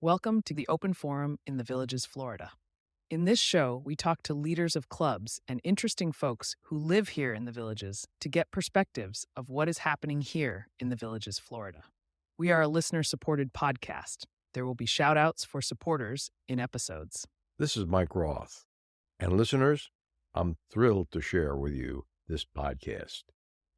Welcome to the Open Forum in the Villages, Florida. In this show, we talk to leaders of clubs and interesting folks who live here in the Villages to get perspectives of what is happening here in the Villages, Florida. We are a listener-supported podcast. There will be shout-outs for supporters in episodes. This is Mike Roth. And listeners, I'm thrilled to share with you this podcast,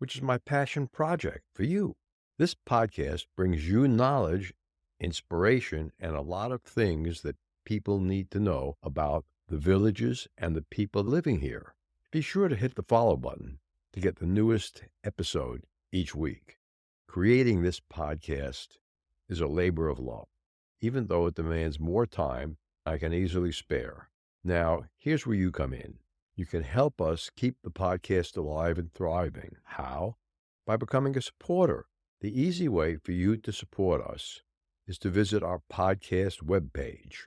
which is my passion project for you. This podcast brings you knowledge, inspiration, and a lot of things that people need to know about the villages and the people living here. Be sure to hit the follow button to get the newest episode each week. Creating this podcast is a labor of love. Even though it demands more time, I can easily spare. Now, here's where you come in. You can help us keep the podcast alive and thriving. How? By becoming a supporter. The easy way for you to support us is to visit our podcast webpage,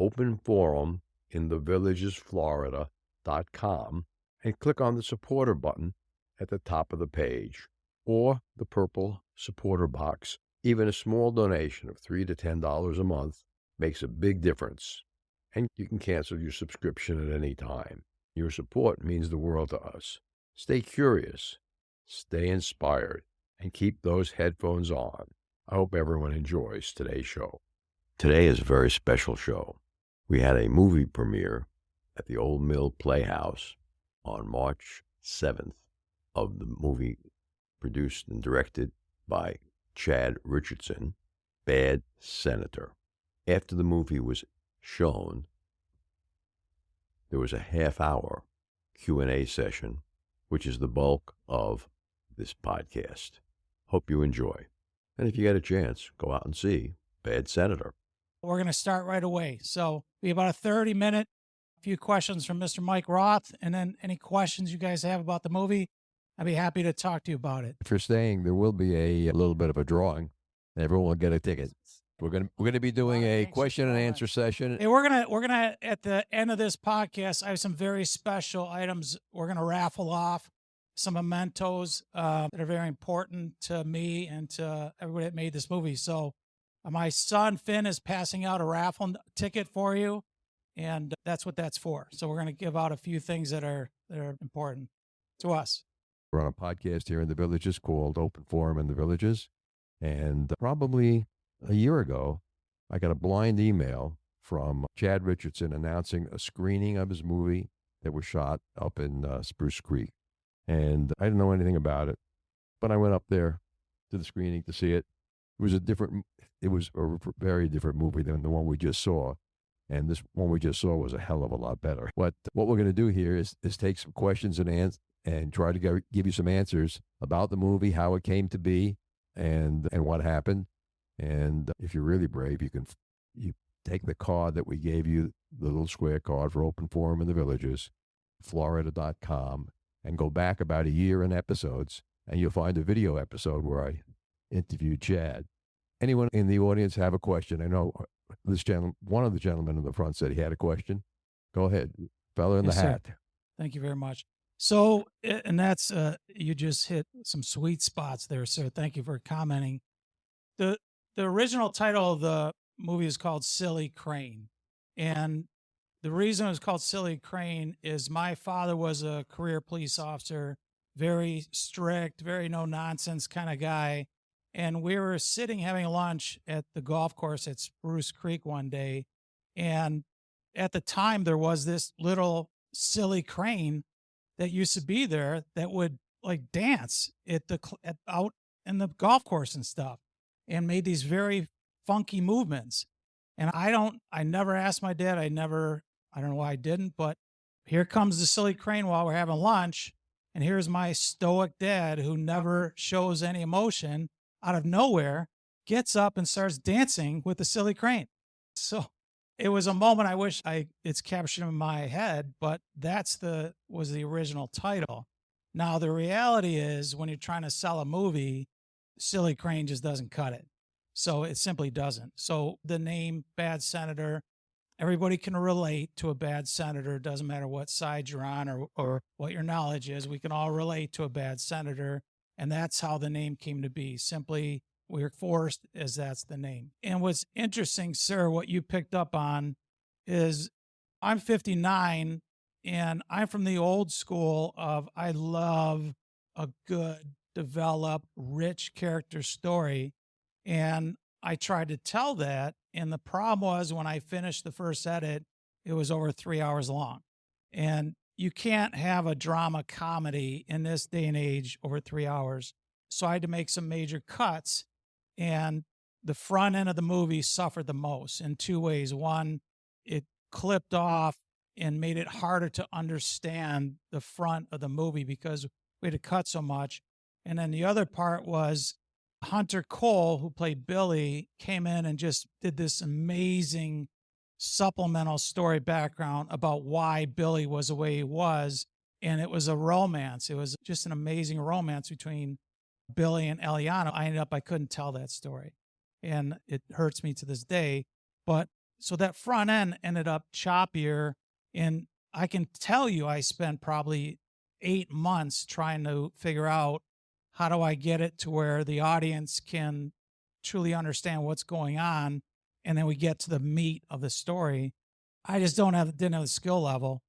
openforuminthevillagesflorida.com, and click on the supporter button at the top of the page, or the purple supporter box. Even a small donation of $3 to $10 a month makes a big difference, and you can cancel your subscription at any time. Your support means the world to us. Stay curious, stay inspired, and keep those headphones on. I hope everyone enjoys today's show. Today is a very special show. We had a movie premiere at the Old Mill Playhouse on March 7th of the movie produced and directed by Chad Richardson, Bad Senator. After the movie was shown, there was a half-hour Q&A session, which is the bulk of this podcast. Hope you enjoy. And if you get a chance, go out and see Bad Senator. We're going to start right away. So be about a 30-minute, few questions from Mr. Mike Roth, and then any questions you guys have about the movie, I'd be happy to talk to you about it. If you're staying, there will be a little bit of a drawing. Everyone will get a ticket. We're gonna be doing a question and answer session. Hey, we're gonna at the end of this podcast, I have some very special items. We're gonna raffle off some mementos that are very important to me and to everybody that made this movie. So my son Finn is passing out a raffle ticket for you, and that's what that's for. So we're gonna give out a few things that are important to us. We're on a podcast here in the Villages called Open Forum in the Villages. And probably a year ago, I got a blind email from Chad Richardson announcing a screening of his movie that was shot up in Spruce Creek. And I didn't know anything about it, but I went up there to the screening to see it. It was a very different movie than the one we just saw. And this one we just saw was a hell of a lot better. What we're going to do here is take some questions and try to give you some answers about the movie, how it came to be, and what happened. And if you're really brave, you take the card that we gave you, the little square card for Open Forum in the Villages, Florida.com, and go back about a year in episodes, and you'll find a video episode where I interviewed Chad. Anyone in the audience have a question? I know one of the gentlemen in the front said he had a question. Go ahead, fella in the hat. Sir. Thank you very much. So, and that's, you just hit some sweet spots there, sir. Thank you for commenting. The original title of the movie is called Silly Crane. And the reason it was called Silly Crane is my father was a career police officer, very strict, very no-nonsense kind of guy. And we were sitting having lunch at the golf course at Spruce Creek one day. And at the time, there was this little silly crane that used to be there that would like dance out in the golf course and stuff and made these very funky movements. And I never asked my dad. I don't know why I didn't, but here comes the silly crane while we're having lunch. And here's my stoic dad who never shows any emotion, out of nowhere, gets up and starts dancing with the silly crane. So it was a moment I wish it's captured in my head, but was the original title. Now, the reality is when you're trying to sell a movie, Silly Crane just doesn't cut it. So it simply doesn't. So the name Bad Senator, everybody can relate to a bad senator. Doesn't matter what side you're on or what your knowledge is. We can all relate to a bad senator. And that's how the name came to be. Simply, We were forced, as that's the name. And what's interesting, sir, what you picked up on is I'm 59 and I'm from the old school of I love a good, developed, rich character story. And I tried to tell that. And the problem was when I finished the first edit, it was over 3 hours long. And you can't have a drama comedy in this day and age over 3 hours. So I had to make some major cuts. And the front end of the movie suffered the most in two ways. One, it clipped off and made it harder to understand the front of the movie because we had to cut so much. And then the other part was Hunter Cole, who played Billy, came in and just did this amazing supplemental story background about why Billy was the way he was. And it was a romance. It was just an amazing romance between Billy and Eliana. I couldn't tell that story. And it hurts me to this day. But so that front end ended up choppier. And I can tell you, I spent probably 8 months trying to figure out how do I get it to where the audience can truly understand what's going on. And then we get to the meat of the story. I just didn't have the skill level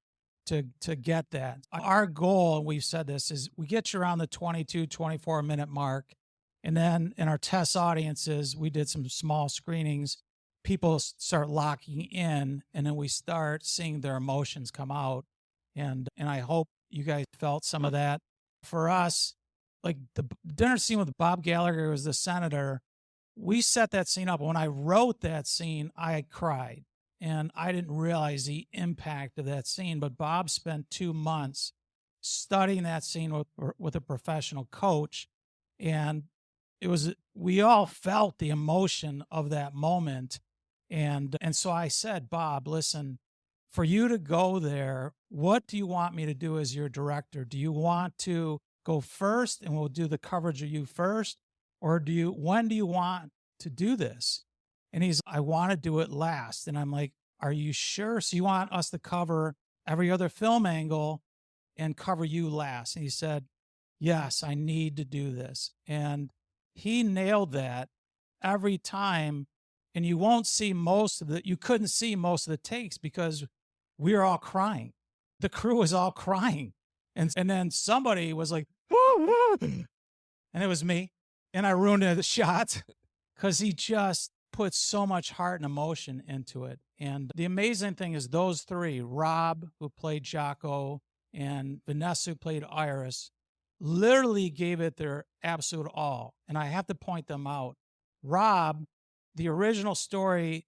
to get that. Our goal, and we've said this, is we get you around the 22, 24 minute mark. And then in our test audiences, we did some small screenings. People start locking in, and then we start seeing their emotions come out. And I hope you guys felt some of that. For us, like the dinner scene with Bob Gallagher was the senator, we set that scene up. When I wrote that scene, I cried. And I didn't realize the impact of that scene. But Bob spent 2 months studying that scene with a professional coach. And we all felt the emotion of that moment. And so I said, Bob, listen, for you to go there, what do you want me to do as your director? Do you want to go first and we'll do the coverage of you first? Or when do you want to do this? And I want to do it last. And I'm like, are you sure? So you want us to cover every other film angle and cover you last? And he said, yes, I need to do this. And he nailed that every time. And you couldn't see most of the takes because we were all crying. The crew was all crying. And then somebody was like, whoa, whoa. And it was me. And I ruined the shot because he just put so much heart and emotion into it. And the amazing thing is those three, Rob, who played Jocko, and Vanessa, who played Iris, literally gave it their absolute all. And I have to point them out. Rob, the original story,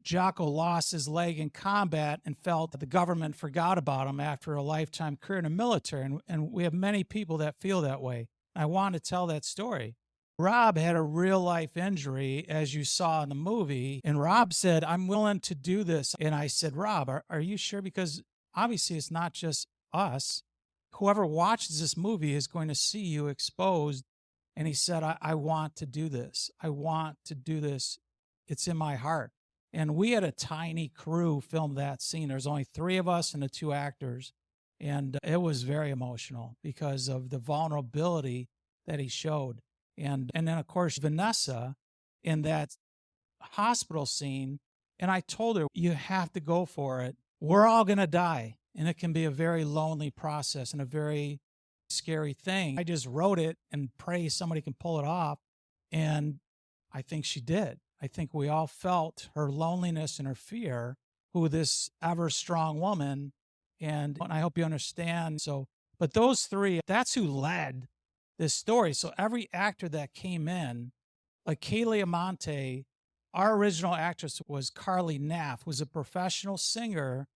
Jocko lost his leg in combat and felt that the government forgot about him after a lifetime career in the military. And we have many people that feel that way. I want to tell that story. Rob had a real life injury, as you saw in the movie. And Rob said, I'm willing to do this. And I said, Rob, are you sure? Because obviously it's not just us. Whoever watches this movie is going to see you exposed. And he said, I want to do this. I want to do this. It's in my heart. And we had a tiny crew film that scene. There's only 3 of us and the 2 actors. And it was very emotional because of the vulnerability that he showed. And then, of course, Vanessa in that hospital scene. And I told her, you have to go for it. We're all going to die. And it can be a very lonely process and a very scary thing. I just wrote it and pray somebody can pull it off. And I think she did. I think we all felt her loneliness and her fear, who this ever strong woman. And I hope you understand. But those 3, that's who led this story. So every actor that came in, like Kaylee Amante, our original actress was Carly Naff, who was a professional singer,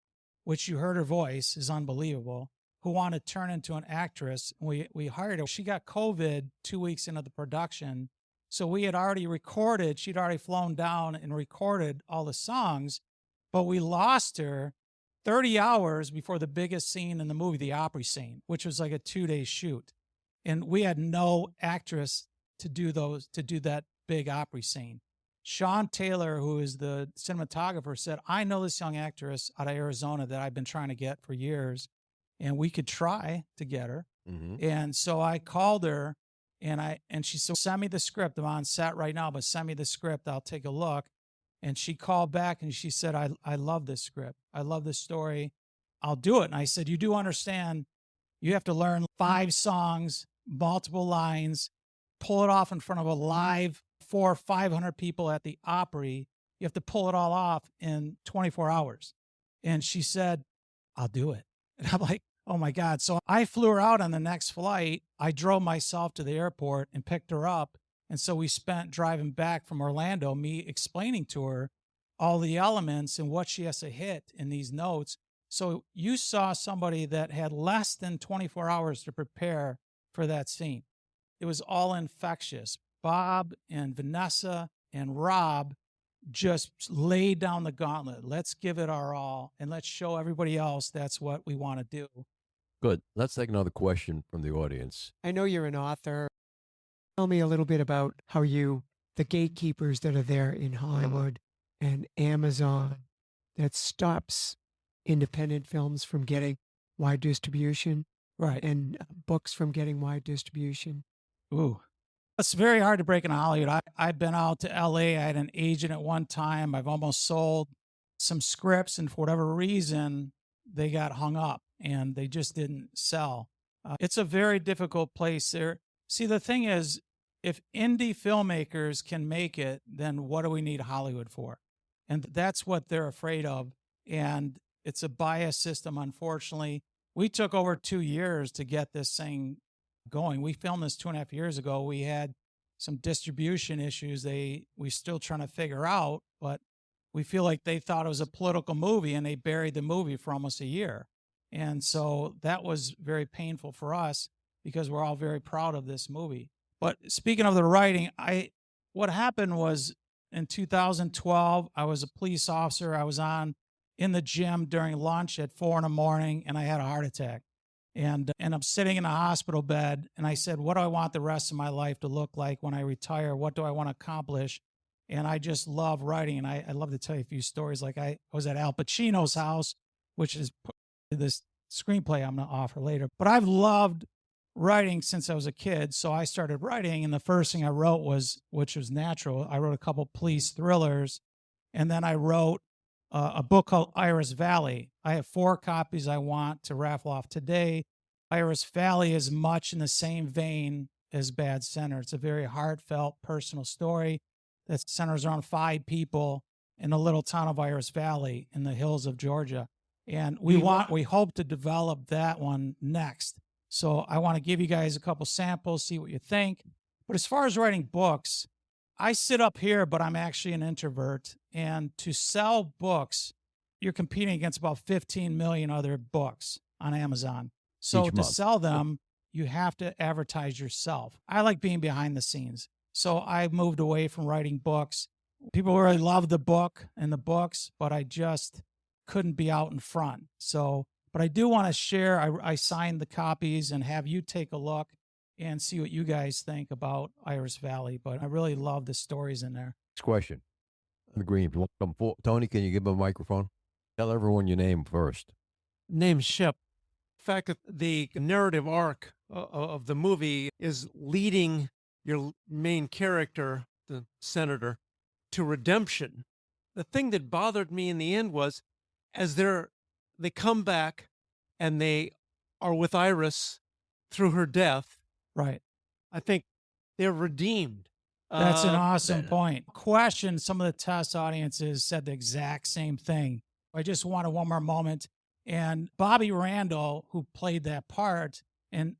which you heard her voice is unbelievable, who wanted to turn into an actress. We hired her. She got COVID 2 weeks into the production. So we had already recorded, she'd already flown down and recorded all the songs, but we lost her 30 hours before the biggest scene in the movie, the Opry scene, which was like a 2-day shoot. And we had no actress to do that big Opry scene. Sean Taylor, who is the cinematographer, said, I know this young actress out of Arizona that I've been trying to get for years, and we could try to get her. Mm-hmm. And so I called her, And she said, send me the script. I'm on set right now, but send me the script. I'll take a look. And she called back and she said, I love this script. I love this story. I'll do it. And I said, you do understand you have to learn 5 songs, multiple lines, pull it off in front of a live 400 or 500 people at the Opry. You have to pull it all off in 24 hours. And she said, I'll do it. And I'm like, oh my God. So I flew her out on the next flight. I drove myself to the airport and picked her up. And so we spent driving back from Orlando, me explaining to her all the elements and what she has to hit in these notes. So you saw somebody that had less than 24 hours to prepare for that scene. It was all infectious. Bob and Vanessa and Rob just laid down the gauntlet. Let's give it our all and let's show everybody else that's what we want to do. Good. Let's take another question from the audience. I know you're an author. Tell me a little bit about how the gatekeepers that are there in Hollywood and Amazon that stops independent films from getting wide distribution, Right. and books from getting wide distribution. Ooh. It's very hard to break in Hollywood. I've been out to LA. I had an agent at one time. I've almost sold some scripts, and for whatever reason, they got hung up and they just didn't sell. It's a very difficult place there. See, the thing is, if indie filmmakers can make it, then what do we need Hollywood for? And that's what they're afraid of. And it's a bias system, unfortunately. We took over 2 years to get this thing going. We filmed this 2.5 years ago. We had some distribution issues we're still trying to figure out, but we feel like they thought it was a political movie and they buried the movie for almost a year. And so that was very painful for us because we're all very proud of this movie. But speaking of the writing, what happened was in 2012, I was a police officer. I was in the gym during lunch at 4 a.m. and I had a heart attack. And I'm sitting in a hospital bed and I said, what do I want the rest of my life to look like when I retire? What do I want to accomplish? And I just love writing. And I love to tell you a few stories. Like I was at Al Pacino's house, which is this screenplay I'm going to offer later. But I've loved writing since I was a kid. So I started writing. And the first thing I wrote which was natural, I wrote a couple police thrillers. And then I wrote a book called Iris Valley. I have 4 copies I want to raffle off today. Iris Valley is much in the same vein as Bad Center. It's a very heartfelt, personal story that centers around 5 people in the little town of Iris Valley in the hills of Georgia. And we hope to develop that one next. So I want to give you guys a couple samples, see what you think. But as far as writing books, I sit up here, but I'm actually an introvert. And to sell books, you're competing against about 15 million other books on Amazon. So to sell them, you have to advertise yourself. I like being behind the scenes. So I moved away from writing books. People really love the book and the books, but I just couldn't be out in front. So, but I do want to share. I signed the copies and have you take a look and see what you guys think about Iris Valley. But I really love the stories in there. Next question. The green. If you want to come forward. Tony, can you give him a microphone? Tell everyone your name first. Name's Shep. In fact, the narrative arc of the movie is leading your main character, the senator, to redemption. The thing that bothered me in the end was as they come back and they are with Iris through her death. Right. I think they're redeemed. That's an awesome point. Question, some of the test audiences said the exact same thing. I just wanted one more moment. And Bobby Randall, who played that part, and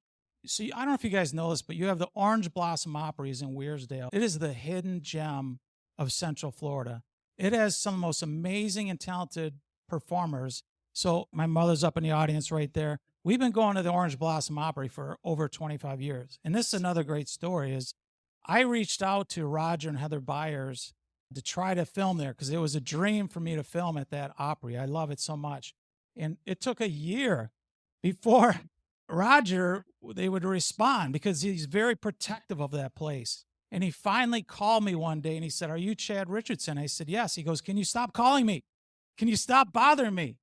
see, I don't know if you guys know this, but you have the Orange Blossom Opry's in Weirsdale. It is the hidden gem of Central Florida. It has some of the most amazing and talented performers. So my mother's up in the audience right there. We've been going to the Orange Blossom Opry for over 25 years. And this is another great story is I reached out to Roger and Heather Byers to try to film there because it was a dream for me to film at that Opry. I love it so much. And it took a year before Roger, they would respond because he's very protective of that place. And he finally called me one day and he said, "Are you Chad Richardson?" I said, "Yes." He goes, "Can you stop calling me? Can you stop bothering me?"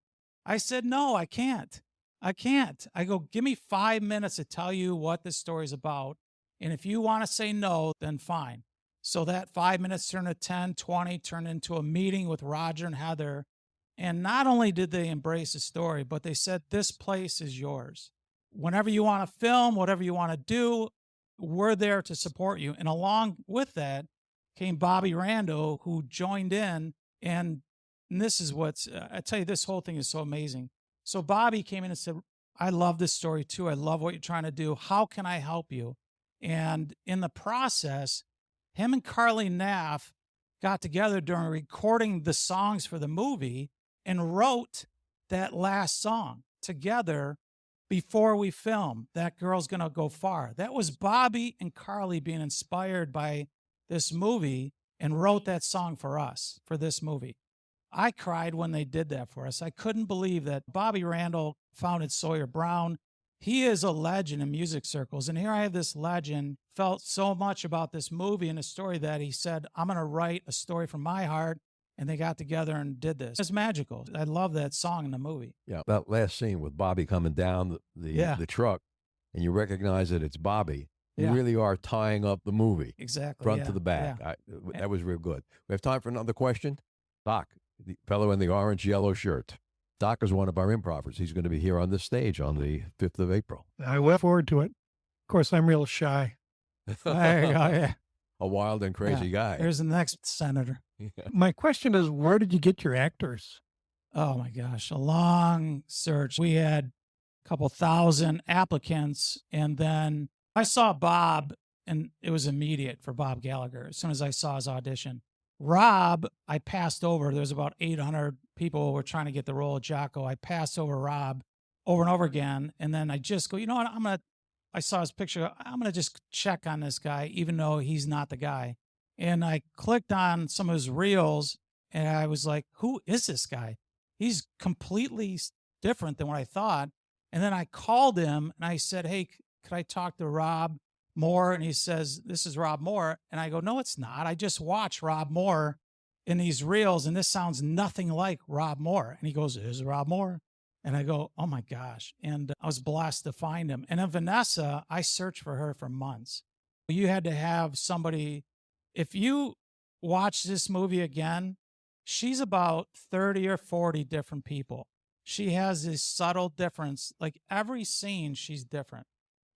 I said, "No, I can't. I can't." I go, "Give me 5 minutes to tell you what this story's about." And if you want to say no, then fine. So that 5 minutes turned to 10, 20, turned into a meeting with Roger and Heather. And not only did they embrace the story, but they said, this place is yours. Whenever you want to film, whatever you want to do, we're there to support you. And along with that came Bobby Rando, who joined in. And this is what's, I tell you, this whole thing is so amazing. So Bobby came in and said, I love this story too. I love what you're trying to do. How can I help you? And in the process, him and Carly Naff got together during recording the songs for the movie and wrote that last song together before we filmed That Girl's Gonna Go Far. That was Bobby and Carly being inspired by this movie and wrote that song for us, for this movie. I cried when they did that for us. I couldn't believe that Bobby Randall founded Sawyer Brown. He is a legend in music circles. And here I have this legend, felt so much about this movie and the story that he said, I'm going to write a story from my heart. And they got together and did this. It's magical. I love that song in the movie. Yeah, that last scene with Bobby coming down the truck, and you recognize that it's Bobby. You Yeah. really are tying up the movie Exactly. front yeah, to the back. yeah. That was real good. We have time for another question. Doc, the fellow in the orange-yellow shirt. Doc is one of our improvers. He's going to be here on this stage on the 5th of April. I look forward to it. Of course, I'm real shy. There you go, yeah. A wild and crazy guy. Here's the next senator. My question is, where did you get your actors? Oh my gosh, a long search. We had a couple thousand applicants, and then I saw Bob, and it was immediate for Bob Gallagher as soon as I saw his audition. Rob, I passed over. There's about 800 people who were trying to get the role of Jocko. I passed over Rob over and over again, and then I just go, you know what, I saw his picture. I'm going to just check on this guy, even though he's not the guy. And I clicked on some of his reels, and I was like, who is this guy? He's completely different than what I thought. And then I called him, and I said, hey, could I talk to Rob Moore? And he says, this is Rob Moore. And I go, no, it's not. I just watched Rob Moore in these reels, and this sounds nothing like Rob Moore. And he goes, is Rob Moore? And I go, oh my gosh. And I was blessed to find him. And then Vanessa, I searched for her for months. You had to have somebody, if you watch this movie again, she's about 30 or 40 different people. She has this subtle difference. Like every scene, she's different.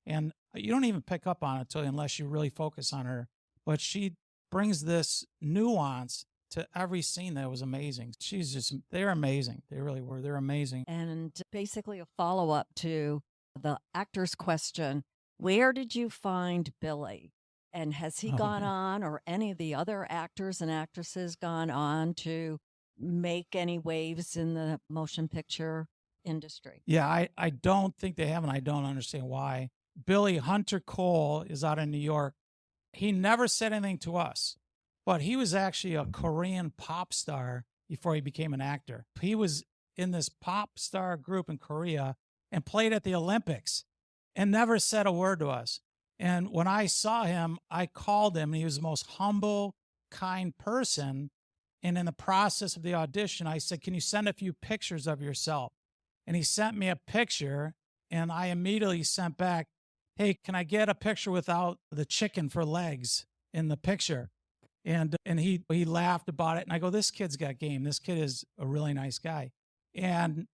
And you don't even pick up on it unless you really focus on her. But she brings this nuance to every scene that was amazing. They're amazing. They really were. They're amazing. And basically a follow-up to the actor's question, where did you find Billy? And has he gone on, or any of the other actors and actresses gone on to make any waves in the motion picture industry? Yeah, I don't think they have, and I don't understand why. Billy Hunter Cole is out in New York. He never said anything to us, but he was actually a Korean pop star before he became an actor. He was in this pop star group in Korea and played at the Olympics and never said a word to us. And when I saw him, I called him, and he was the most humble, kind person. And in the process of the audition, I said, can you send a few pictures of yourself? And he sent me a picture, and I immediately sent back, hey, can I get a picture without the chicken for legs in the picture? And he laughed about it. And I go, this kid's got game. This kid is a really nice guy. And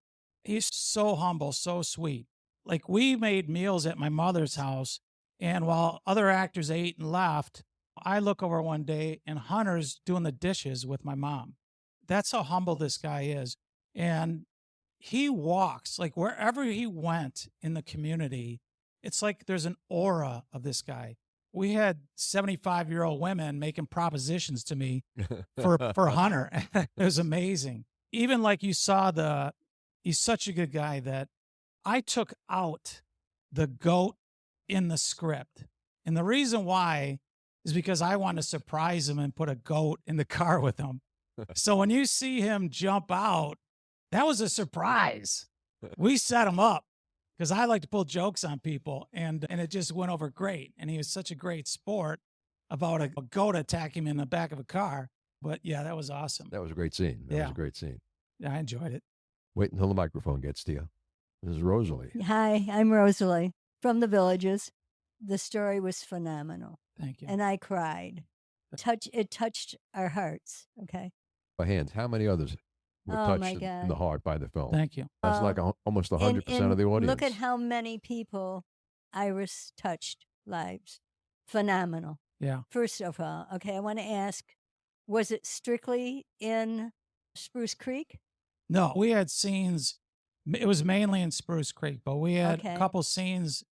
he's so humble, so sweet. Like, we made meals at my mother's house, and while other actors ate and left, I look over one day and Hunter's doing the dishes with my mom. That's how humble this guy is. And he walks, like wherever he went in the community, it's like there's an aura of this guy. We had 75-year-old women making propositions to me for Hunter. It was amazing. Even like you saw he's such a good guy that I took out the goat in the script. And the reason why is because I wanted to surprise him and put a goat in the car with him. So when you see him jump out, that was a surprise. We set him up because I like to pull jokes on people, and it just went over great. And he was such a great sport about a goat attacking him in the back of a car. But yeah, that was awesome. That was a great scene. That was a great scene. Yeah, I enjoyed it. Wait until the microphone gets to you. This is Rosalie. Hi, I'm Rosalie from the Villages. The story was phenomenal, Thank you. and I cried. It touched our hearts. Okay. By hands, how many others were Oh my touched in the God. heart by the film? Thank you. That's like almost 100% of the audience. Look at how many people Iris touched lives. Phenomenal. Yeah. First of all, okay, I want to ask, was it strictly in Spruce Creek? No, we had scenes. It was mainly in Spruce Creek, but we had Okay. a couple scenes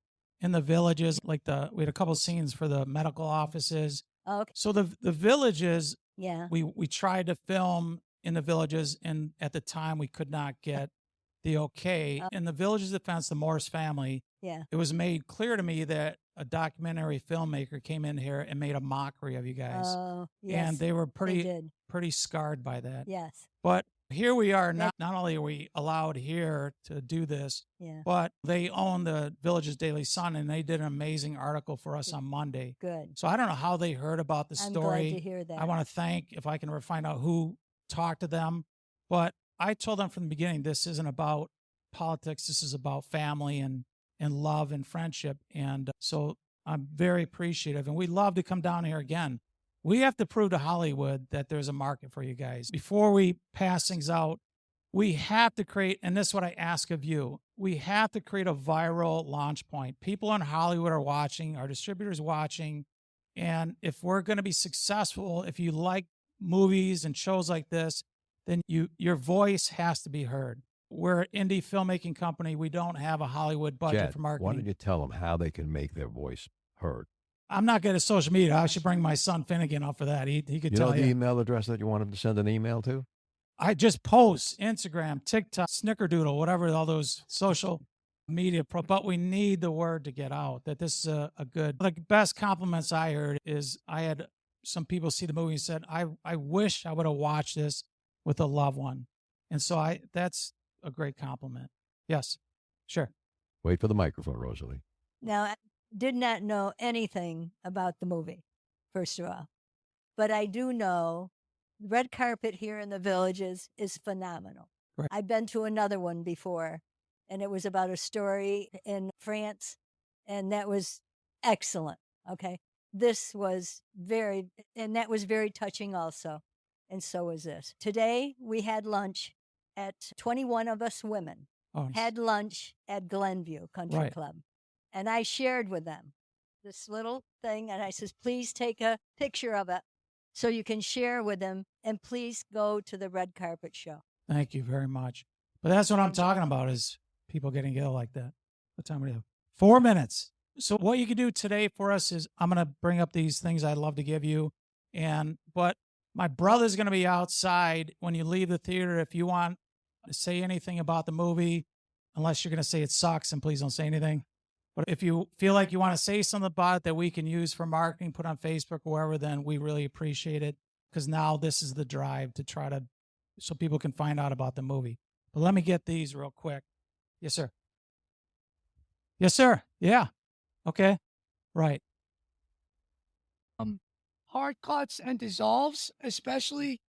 in the villages, we had a couple scenes for the medical offices. Okay. So the villages, Yeah. we tried to film in the villages, and at the time we could not get the okay. In the villages defense, the Morse family, Yeah. it was made clear to me that a documentary filmmaker came in here and made a mockery of you guys. Oh, yes. And they were They did. pretty scarred by that. Yes. But here we are. Not only are we allowed here to do this, Yeah. but they own the Village's Daily Sun, and they did an amazing article for us on Monday. Good. So I don't know how they heard about the I'm story. glad to hear that. I want to thank, if I can find out who talked to them. But I told them from the beginning, this isn't about politics. This is about family and love and friendship. And so I'm very appreciative. And we'd love to come down here again. We have to prove to Hollywood that there's a market for you guys. Before we pass things out, we have to create, and this is what I ask of you, we have to create a viral launch point. People in Hollywood are watching, our distributors watching, and if we're going to be successful, if you like movies and shows like this, then your voice has to be heard. We're an indie filmmaking company. We don't have a Hollywood budget Chad, for marketing. why don't you tell them how they can make their voice heard? I'm not good at social media. I should bring my son Finnegan up for that. He could You know tell the you. email address that you want them to send an email to? I just post Instagram, TikTok, Snickerdoodle, whatever, all those social media. But we need the word to get out that this is a good. The best compliments I heard is I had some people see the movie and said, I wish I would have watched this with a loved one. And so that's a great compliment. Yes, sure. Wait for the microphone, Rosalie. Now, I did not know anything about the movie, first of all. But I do know the red carpet here in the Villages is phenomenal. Right. I've been to another one before, and it was about a story in France, and that was excellent. Okay. That was very touching also. And so was this. Today, we had lunch at 21 of us women, had lunch at Glenview Country Club. And I shared with them this little thing, and I says, please take a picture of it so you can share with them, and please go to the red carpet show. Thank you very much. But that's what I'm talking about is people getting ill like that. What time do we have? 4 minutes. So what you can do today for us is I'm going to bring up these things I'd love to give you. But my brother's going to be outside when you leave the theater. If you want to say anything about the movie, unless you're going to say it sucks, and please don't say anything. But if you feel like you want to say something about it that we can use for marketing, put on Facebook or wherever, then we really appreciate it. Because now this is the drive to try to, so people can find out about the movie. But let me get these real quick. Yes, sir. Yes, sir. Yeah. Okay. Right. Hard cuts and dissolves, especially,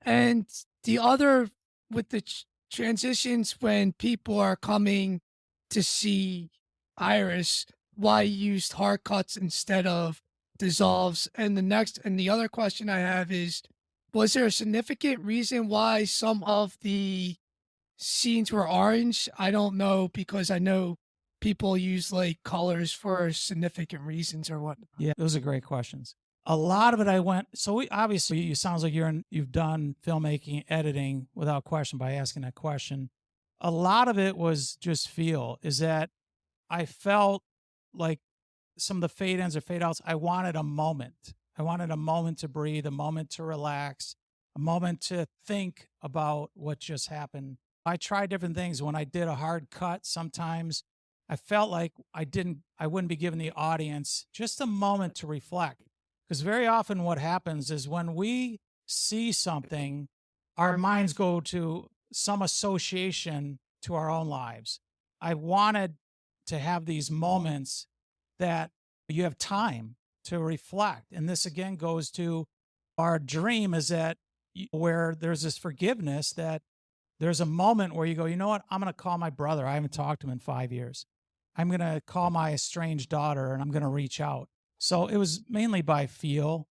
and the other with the transitions when people are coming to see Iris, why you used hard cuts instead of dissolves. And the other question I have is, was there a significant reason why some of the scenes were orange? I don't know, because I know people use like colors for significant reasons or whatnot. Yeah, those are great questions. A lot of it obviously, you sounds like you've done filmmaking, editing without question by asking that question. A lot of it was just is that I felt like some of the fade ins or fade outs, I wanted a moment. I wanted a moment to breathe, a moment to relax, a moment to think about what just happened. I tried different things. When I did a hard cut, sometimes I felt like I wouldn't be giving the audience just a moment to reflect. Because very often what happens is when we see something, our minds go to some association to our own lives. I wanted to have these moments that you have time to reflect. And this again goes to our dream is that where there's this forgiveness, that there's a moment where you go, you know what, I'm going to call my brother. I haven't talked to him in 5 years. I'm going to call my estranged daughter and I'm going to reach out. So it was mainly by feel.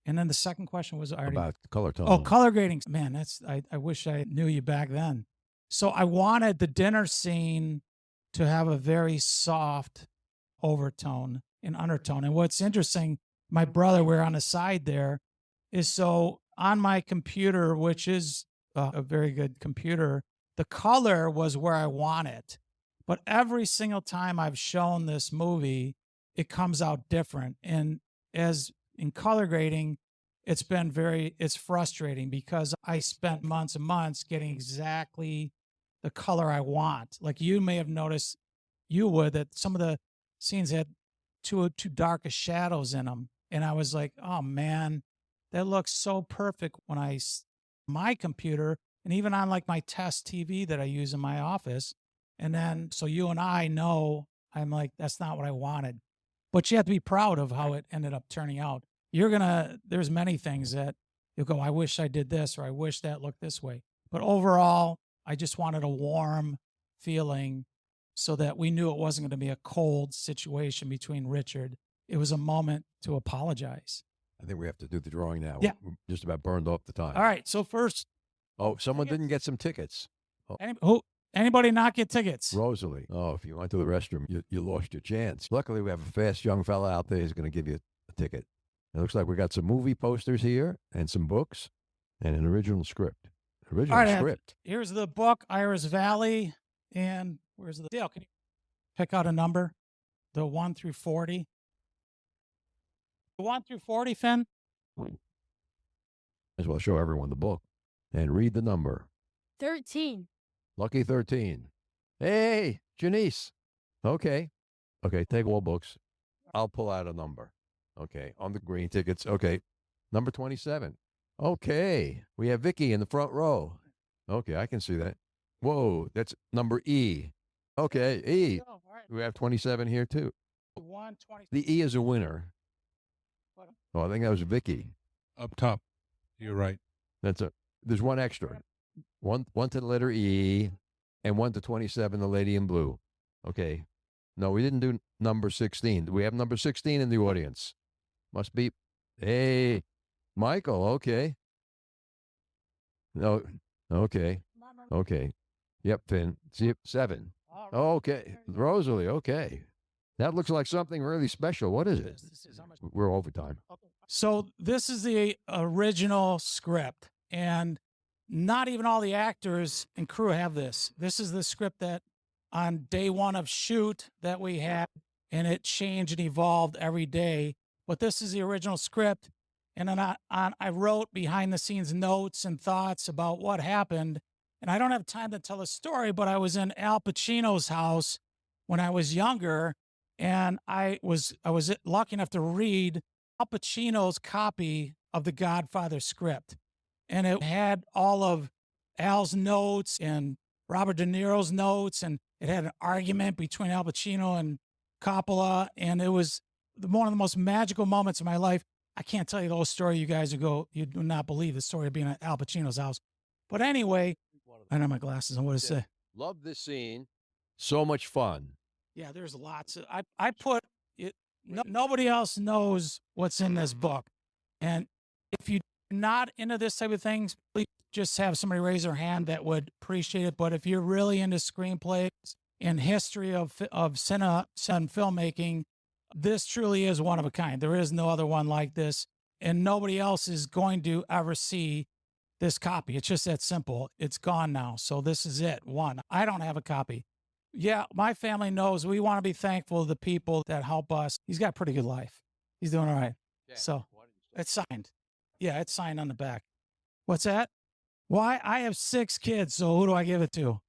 And then the second question was already About color tone. Oh, color grading. Man, I wish I knew you back then. So I wanted the dinner scene to have a very soft overtone and undertone. And what's interesting, my brother, we're on the side there, is so on my computer, which is a very good computer, the color was where I want it. But every single time I've shown this movie, it comes out different. And as in color grading, it's frustrating because I spent months and months getting exactly the color I want. Like you may have noticed, you would, that some of the scenes had too dark of shadows in them. And I was like, oh man, that looks so perfect when my computer and even on like my test TV that I use in my office. And then, so you and I know, I'm like, that's not what I wanted. But you have to be proud of how it ended up turning out. There's many things that you'll go, I wish I did this, or I wish that looked this way. But overall, I just wanted a warm feeling so that we knew it wasn't going to be a cold situation between Richard. It was a moment to apologize. I think we have to do the drawing now. Yeah. We're just about burned off the time. All right. So first, Oh, someone didn't get some tickets. anybody not get tickets? Rosalie. Oh, if you went to the restroom, you lost your chance. Luckily, we have a fast young fella out there who's going to give you a ticket. It looks like we got some movie posters here and some books and an original script. Script. Here's the book, Iris Valley. And where's the Dale? Can you pick out a number? The 1 through 40. The 1 through 40, Finn? As well show everyone the book and read the number. 13. Lucky 13. Hey, Janice. Okay, take all books. I'll pull out a number. Okay, on the green tickets. Okay, number 27. Okay, we have Vicky in the front row. Okay, I can see that. Whoa, that's number E. Okay, E. We have 27 here too. The E is a winner. Oh, I think that was Vicky. Up top. You're right. There's one extra. One to the letter E and one to 27, the lady in blue. Okay. No, we didn't do number 16. Do we have number 16 in the audience? Must be. Hey, Michael. Okay. No. Okay. Okay. Yep, Finn. See, 7. Okay. Rosalie. Okay. That looks like something really special. What is it? We're overtime. So this is the original script, and not even all the actors and crew have this. This is the script that on day one of shoot that we had, and it changed and evolved every day. But this is the original script, and then I wrote behind the scenes notes and thoughts about what happened. And I don't have time to tell a story, but I was in Al Pacino's house when I was younger, and I was lucky enough to read Al Pacino's copy of the Godfather script. And it had all of Al's notes and Robert De Niro's notes, and it had an argument between Al Pacino and Coppola, and it was one of the most magical moments of my life. I can't tell you the whole story. You guys would go, you do not believe the story of being at Al Pacino's house. But anyway, I don't have my glasses on. What does it say? Love this scene. So much fun. Yeah, there's lots of, I put it, nobody else knows what's in this book. And if you're not into this type of things, please just have somebody raise their hand that would appreciate it. But if you're really into screenplays and history of cinema and filmmaking, this truly is one of a kind. There is no other one like this, and nobody else is going to ever see this copy. It's just that simple. It's gone now. So this is it. One. I don't have a copy. Yeah, my family knows. We want to be thankful to the people that help us. He's got a pretty good life. He's doing all right. Yeah. So it's signed. Yeah, it's signed on the back. What's that? Why? I have 6 kids, so who do I give it to?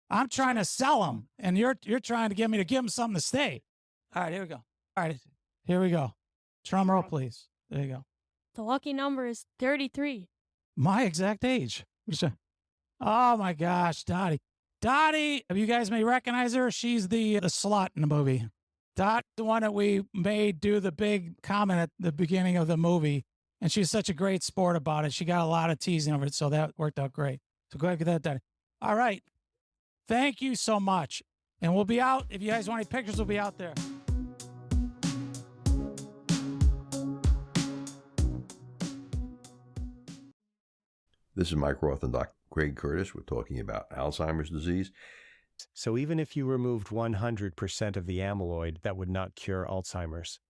I'm trying to sell them, and you're trying to get me to give them something to stay. All right, here we go. All right, here we go. Drum roll, please. There you go. The lucky number is 33. My exact age. Oh my gosh, Dottie. Dottie, you guys may recognize her. She's the slut in the movie. Dottie's the one that we made do the big comment at the beginning of the movie. And she's such a great sport about it. She got a lot of teasing over it, so that worked out great. So go ahead and get that, Dottie. All right. Thank you so much. And we'll be out. If you guys want any pictures, we'll be out there. This is Mike Roth and Dr. Craig Curtis. We're talking about Alzheimer's disease. So even if you removed 100% of the amyloid, that would not cure Alzheimer's.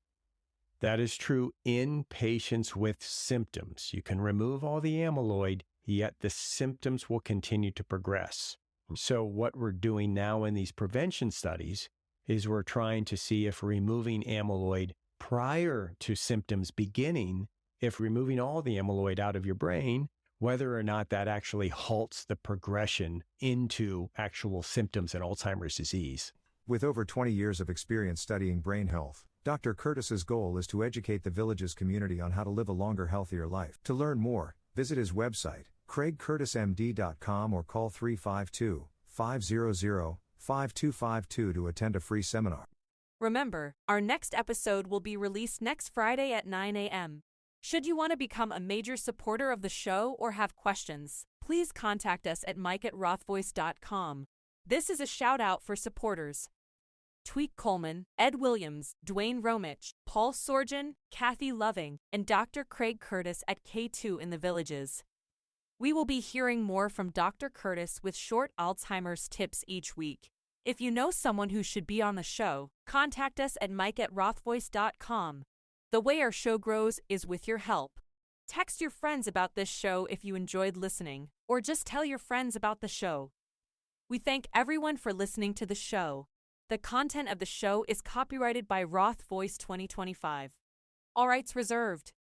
That is true in patients with symptoms. You can remove all the amyloid, yet the symptoms will continue to progress. So what we're doing now in these prevention studies is we're trying to see if removing amyloid prior to symptoms beginning, if removing all the amyloid out of your brain, whether or not that actually halts the progression into actual symptoms in Alzheimer's disease. With over 20 years of experience studying brain health, Dr. Curtis's goal is to educate the Villages community on how to live a longer, healthier life. To learn more, visit his website, craigcurtismd.com, or call 352-500-5252 to attend a free seminar. Remember, our next episode will be released next Friday at 9 a.m. Should you want to become a major supporter of the show or have questions, please contact us at mike@rothvoice.com. This is a shout out for supporters: Tweek Coleman, Ed Williams, Dwayne Romich, Paul Sorgen, Kathy Loving, and Dr. Craig Curtis at K2 in the Villages. We will be hearing more from Dr. Curtis with short Alzheimer's tips each week. If you know someone who should be on the show, contact us at mike@rothvoice.com. The way our show grows is with your help. Text your friends about this show if you enjoyed listening, or just tell your friends about the show. We thank everyone for listening to the show. The content of the show is copyrighted by Roth Voice 2025. All rights reserved.